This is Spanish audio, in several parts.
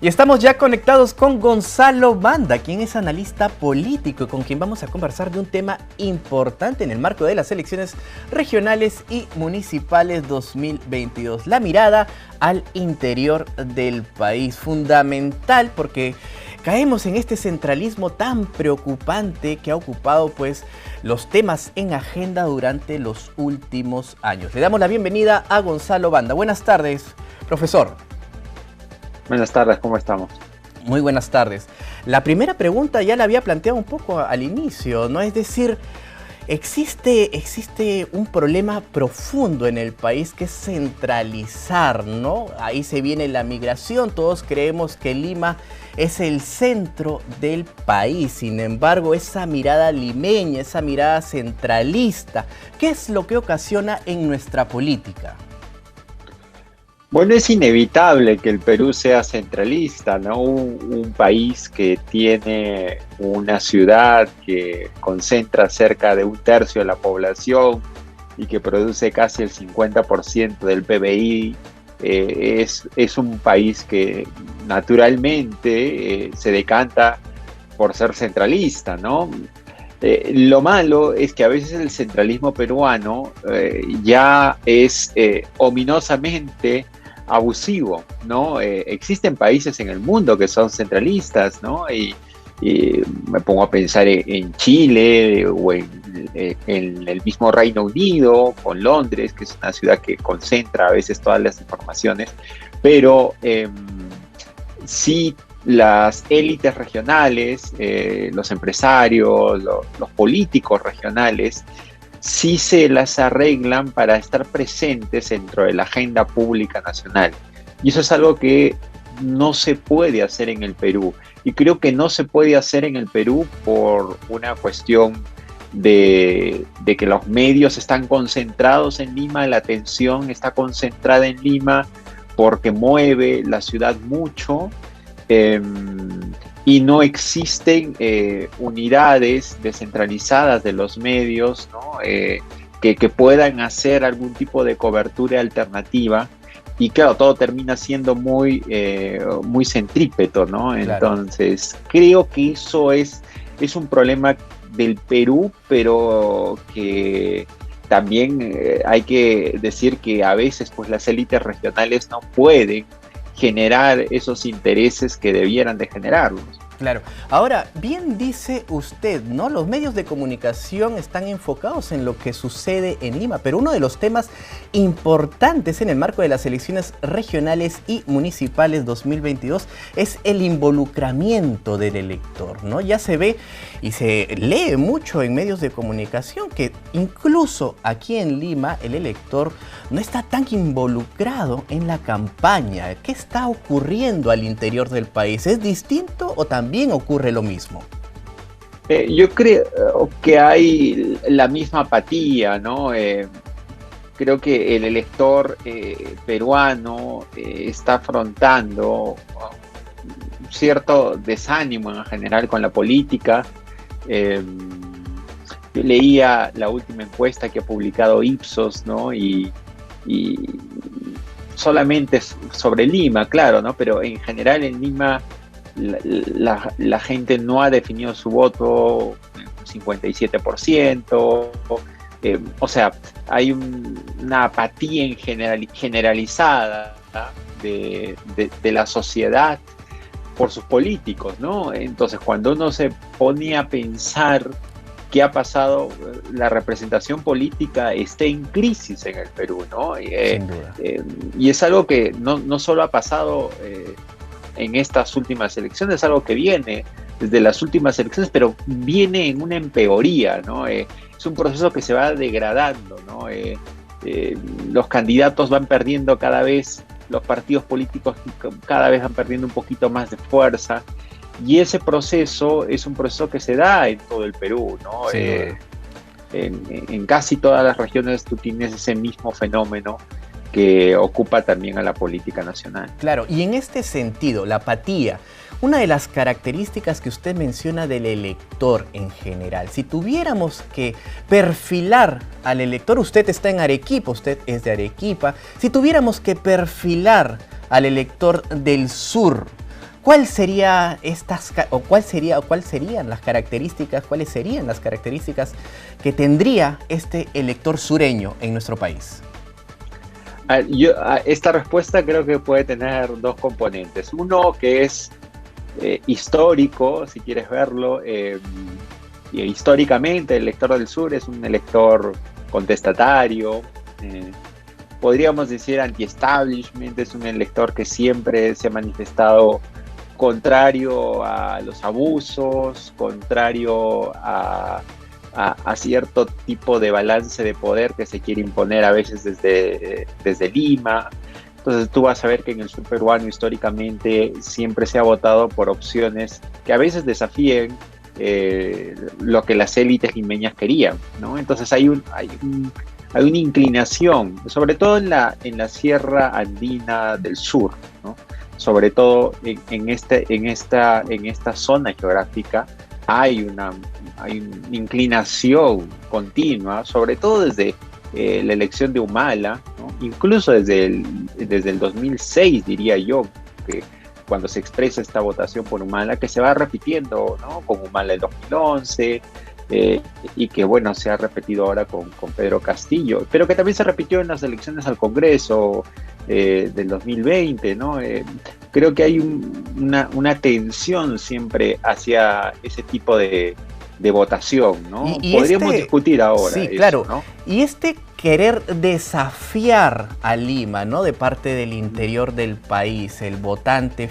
Y estamos ya conectados con Gonzalo Banda, quien es analista político, con quien vamos a conversar de un tema importante en el marco de las elecciones regionales y municipales 2022. La mirada al interior del país, fundamental porque caemos en este centralismo tan preocupante que ha ocupado pues los temas en agenda durante los últimos años. Le damos la bienvenida a Gonzalo Banda. Buenas tardes, profesor. Buenas tardes, ¿cómo estamos? Muy buenas tardes. La primera pregunta ya la había planteado un poco al inicio, ¿no? Es decir, existe un problema profundo en el país que es centralizar, ¿no? Ahí se viene la migración, todos creemos que Lima es el centro del país, sin embargo, esa mirada limeña, esa mirada centralista, ¿qué es lo que ocasiona en nuestra política? Bueno, es inevitable que el Perú sea centralista, ¿no? Un país que tiene una ciudad que concentra cerca de 1/3 de la población y que produce casi el 50% del PBI, es un país que naturalmente se decanta por ser centralista, ¿no? Lo malo es que a veces el centralismo peruano ya es ominosamente abusivo, ¿no? Existen países en el mundo que son centralistas, ¿no? Y me pongo a pensar en Chile o en el mismo Reino Unido, con Londres, que es una ciudad que concentra a veces todas las informaciones, pero sí las élites regionales, los empresarios, los políticos regionales, sí se las arreglan para estar presentes dentro de la agenda pública nacional. Y eso es algo que no se puede hacer en el Perú. Y creo que no se puede hacer en el Perú por una cuestión de que los medios están concentrados en Lima, la atención está concentrada en Lima porque mueve la ciudad mucho. Y no existen unidades descentralizadas de los medios, ¿no? que puedan hacer algún tipo de cobertura alternativa. Y claro, todo termina siendo muy centrípeto, ¿no? Claro. Entonces, creo que eso es un problema del Perú, pero que también hay que decir que a veces pues, las élites regionales no pueden generar esos intereses que debieran de generarlos. Claro. Ahora, bien dice usted, ¿no? Los medios de comunicación están enfocados en lo que sucede en Lima, pero uno de los temas importantes en el marco de las elecciones regionales y municipales 2022 es el involucramiento del elector, ¿no? Ya se ve y se lee mucho en medios de comunicación que incluso aquí en Lima el elector no está tan involucrado en la campaña. ¿Qué está ocurriendo al interior del país? ¿Es distinto o también ocurre lo mismo? Yo creo que hay la misma apatía, ¿no? Creo que el elector peruano está afrontando cierto desánimo en general con la política. Yo leía la última encuesta que ha publicado Ipsos, ¿no? Y solamente sobre Lima, claro, ¿no? Pero en general en Lima la gente no ha definido su voto, 57%, o sea, hay una apatía generalizada de la sociedad por sus políticos, ¿no? Entonces, cuando uno se pone a pensar qué ha pasado, la representación política está en crisis en el Perú, ¿no? Sin duda. Y es algo que no solo ha pasado en estas últimas elecciones, es algo que viene desde las últimas elecciones, pero viene en una empeoría, ¿no? Es un proceso que se va degradando, ¿no? Los candidatos van perdiendo cada vez, los partidos políticos cada vez van perdiendo un poquito más de fuerza, y ese proceso es un proceso que se da en todo el Perú, ¿no? Sí. En casi todas las regiones tú tienes ese mismo fenómeno que ocupa también a la política nacional. Claro, y en este sentido, la apatía, una de las características que usted menciona del elector en general, si tuviéramos que perfilar al elector, usted está en Arequipa, usted es de Arequipa, si tuviéramos que perfilar al elector del sur, ¿Cuál sería cuáles serían las características que tendría este elector sureño en nuestro país? Esta respuesta creo que puede tener dos componentes. Uno que es histórico, si quieres verlo. Y históricamente el elector del sur es un elector contestatario, podríamos decir anti-establishment, es un elector que siempre se ha manifestado contrario a los abusos, contrario a cierto tipo de balance de poder que se quiere imponer a veces desde Lima. Entonces tú vas a ver que en el sur peruano históricamente siempre se ha votado por opciones que a veces desafíen lo que las élites limeñas querían, ¿no? Entonces hay una inclinación, sobre todo en la sierra andina del sur, ¿no? Sobre todo en esta zona geográfica hay una inclinación continua, sobre todo desde la elección de Humala, ¿no? Incluso desde el 2006, diría yo, que cuando se expresa esta votación por Humala, que se va repitiendo, ¿no? Con Humala el 2011, y que bueno, se ha repetido ahora con Pedro Castillo, pero que también se repitió en las elecciones al Congreso del 2020, ¿no? Creo que hay una tensión siempre hacia ese tipo de votación, ¿no? Podríamos discutir ahora. Sí, eso, claro. ¿no? Y este querer desafiar a Lima, ¿no? De parte del interior del país, el votante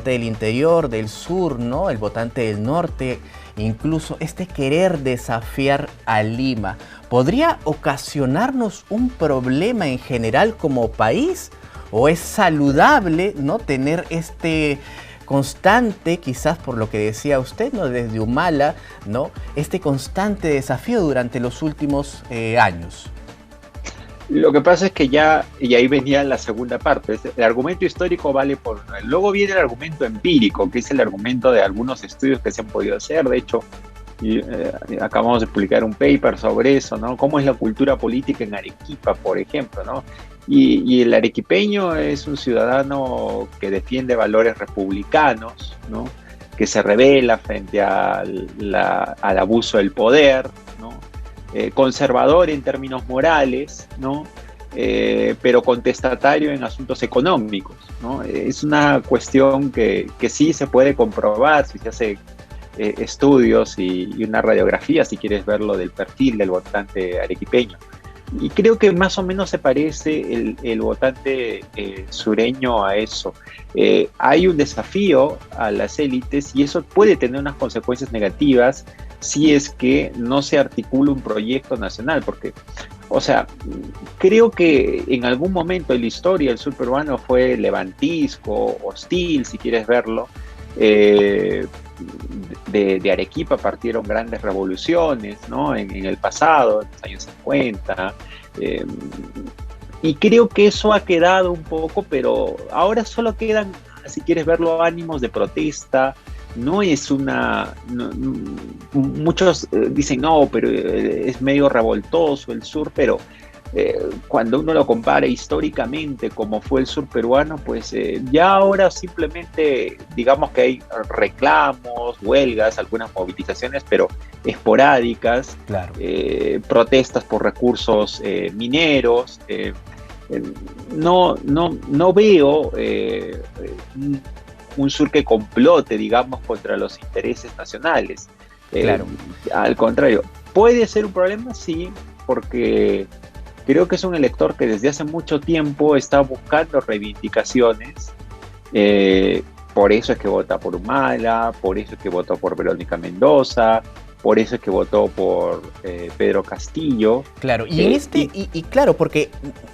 del interior, del sur, ¿no? El votante del norte, incluso este querer desafiar a Lima, ¿podría ocasionarnos un problema en general como país? ¿O es saludable, ¿no? Tener este constante, quizás por lo que decía usted, ¿no? Desde Humala, ¿no? Este constante desafío durante los últimos años? Lo que pasa es que ya, y ahí venía la segunda parte, el argumento histórico vale por... Luego viene el argumento empírico, que es el argumento de algunos estudios que se han podido hacer. De hecho, acabamos de publicar un paper sobre eso, ¿no? Cómo es la cultura política en Arequipa, por ejemplo, ¿no? Y el arequipeño es un ciudadano que defiende valores republicanos, ¿no? Que se rebela frente al abuso del poder, ¿no? Conservador en términos morales, ¿no? Pero contestatario en asuntos económicos, ¿no? Es una cuestión que sí se puede comprobar si se hace estudios y una radiografía, si quieres verlo, del perfil del votante arequipeño. Y creo que más o menos se parece el votante sureño a eso. Hay un desafío a las élites y eso puede tener unas consecuencias negativas si es que no se articula un proyecto nacional, porque, o sea, creo que en algún momento en la historia el sur peruano fue levantisco, hostil, si quieres verlo. De Arequipa partieron grandes revoluciones, ¿no? En el pasado, en los años 50, y creo que eso ha quedado un poco, pero ahora solo quedan, si quieres verlo, ánimos de protesta. No es muchos dicen no, pero es medio revoltoso el sur, pero cuando uno lo compara históricamente como fue el sur peruano, pues ya ahora simplemente digamos que hay reclamos, huelgas, algunas movilizaciones, pero esporádicas, claro. Protestas por recursos mineros. No veo un sur que complote, digamos, contra los intereses nacionales. Claro. Al contrario, ¿puede ser un problema? Sí, porque creo que es un elector que desde hace mucho tiempo está buscando reivindicaciones. Por eso es que vota por Humala, por eso es que votó por Verónica Mendoza, por eso es que votó por Pedro Castillo. Claro, y claro, porque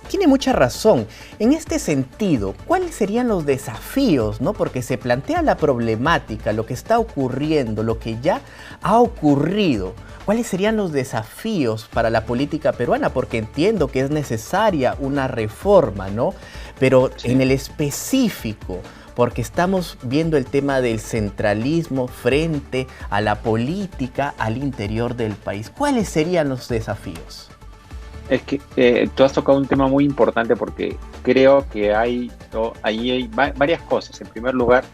tiene mucha razón. En este sentido, ¿cuáles serían los desafíos, ¿no? Porque se plantea la problemática, lo que está ocurriendo, lo que ya ha ocurrido. ¿Cuáles serían los desafíos para la política peruana? Porque entiendo que es necesaria una reforma, ¿no? Pero sí, en el específico, porque estamos viendo el tema del centralismo frente a la política al interior del país. ¿Cuáles serían los desafíos? Es que tú has tocado un tema muy importante porque creo que ahí hay varias cosas. En primer lugar,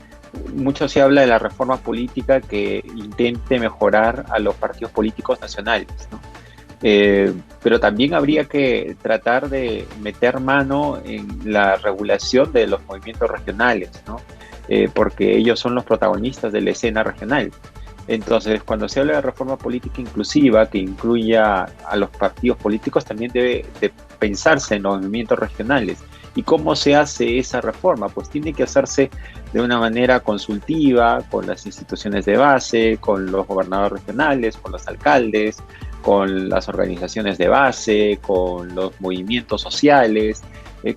mucho se habla de la reforma política que intente mejorar a los partidos políticos nacionales, ¿no? Pero también habría que tratar de meter mano en la regulación de los movimientos regionales, ¿no? Porque ellos son los protagonistas de la escena regional. Entonces, cuando se habla de reforma política inclusiva, que incluya a los partidos políticos, también debe de pensarse en los movimientos regionales. ¿Y cómo se hace esa reforma? Pues tiene que hacerse de una manera consultiva, con las instituciones de base, con los gobernadores regionales, con los alcaldes, con las organizaciones de base, con los movimientos sociales.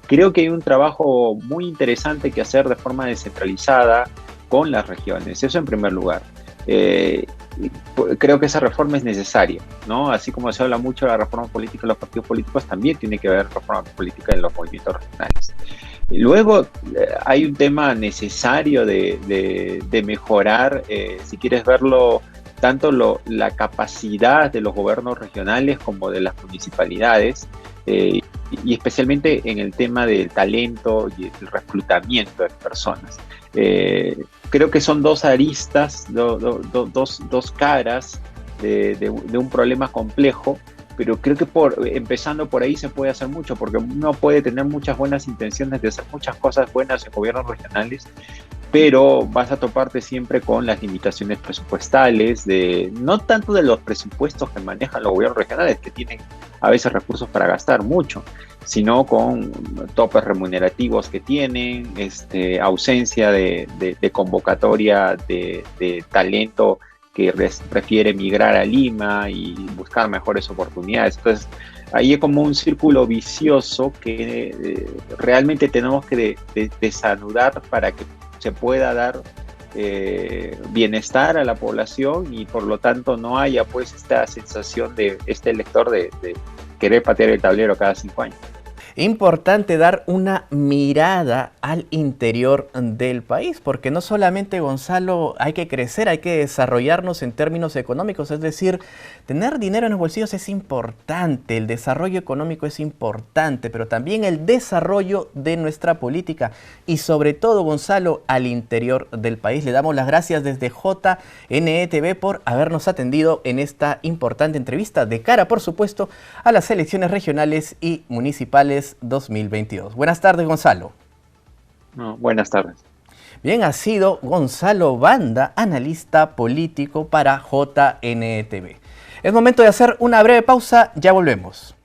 Creo que hay un trabajo muy interesante que hacer de forma descentralizada con las regiones, eso en primer lugar. Creo que esa reforma es necesaria, ¿no? Así como se habla mucho de la reforma política en los partidos políticos, también tiene que haber reforma política en los movimientos regionales. Y luego hay un tema necesario de mejorar, si quieres verlo, tanto la capacidad de los gobiernos regionales como de las municipalidades, y especialmente en el tema del talento y el reclutamiento de personas. Creo que son dos aristas, dos caras de un problema complejo, pero creo que empezando por ahí se puede hacer mucho, porque uno puede tener muchas buenas intenciones de hacer muchas cosas buenas en gobiernos regionales, pero vas a toparte siempre con las limitaciones presupuestales, no tanto de los presupuestos que manejan los gobiernos regionales, que tienen a veces recursos para gastar mucho, sino con topes remunerativos que tienen, ausencia de convocatoria de talento que prefiere migrar a Lima y buscar mejores oportunidades. Entonces, ahí es como un círculo vicioso que realmente tenemos que desanudar para que se pueda dar bienestar a la población y por lo tanto no haya pues esta sensación de este elector de querer patear el tablero cada 5 años. Importante dar una mirada al interior del país, porque no solamente, Gonzalo, hay que crecer, hay que desarrollarnos en términos económicos, es decir, tener dinero en los bolsillos es importante, el desarrollo económico es importante, pero también el desarrollo de nuestra política y sobre todo, Gonzalo, al interior del país. Le damos las gracias desde JNE por habernos atendido en esta importante entrevista de cara, por supuesto, a las elecciones regionales y municipales 2022. Buenas tardes, Gonzalo. No, buenas tardes. Bien, ha sido Gonzalo Banda, analista político para JNE. Es momento de hacer una breve pausa, ya volvemos.